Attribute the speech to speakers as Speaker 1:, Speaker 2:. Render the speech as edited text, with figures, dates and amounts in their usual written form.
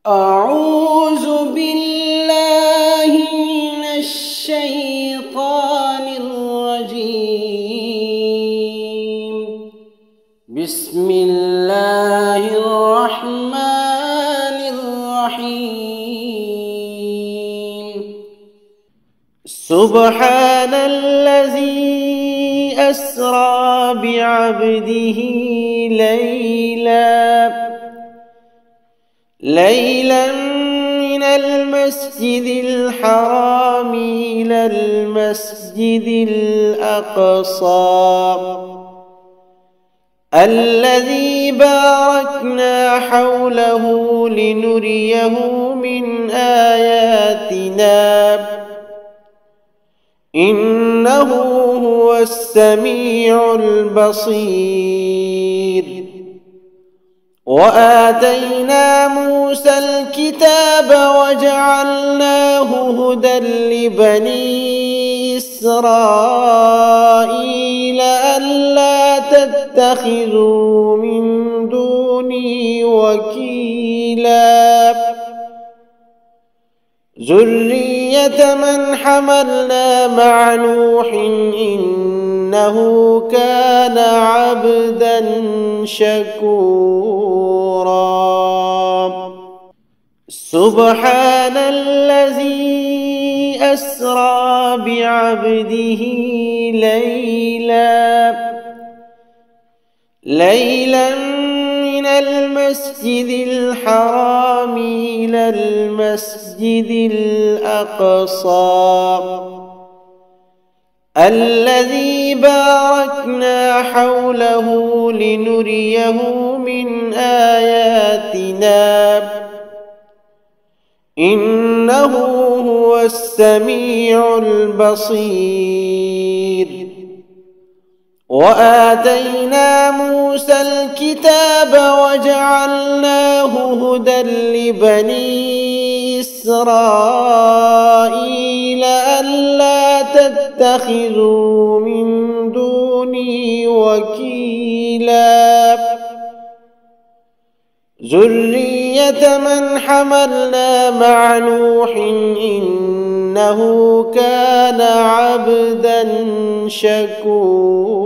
Speaker 1: أعوذ بالله من الشيطان الرجيم. بسم الله الرحمن الرحيم. سبحان الذي أسرى بعبده ليلا من المسجد الحرام إلى المسجد الأقصى الذي باركنا حوله لنريه من آياتنا إنه هو السميع البصير. وآتينا موسى الكتاب وجعلناه هدى لبني إسرائيل ألا تتخذوا من دوني وكيلا ذرية من حملنا مع نوح إنه كان عبدا شكورا. سبحان الذي أسرى بعبده ليلا من المسجد الحرام إلى المسجد الأقصى الذي باركنا حوله لنريه من آياتنا إنه هو السميع البصير. وآتينا موسى الكتاب وجعلناه هدى لبني إسرائيل ألا تتخذوا من دوني وكيلا ذرية من حملنا مع نوح إنه كان عبدا شكورا.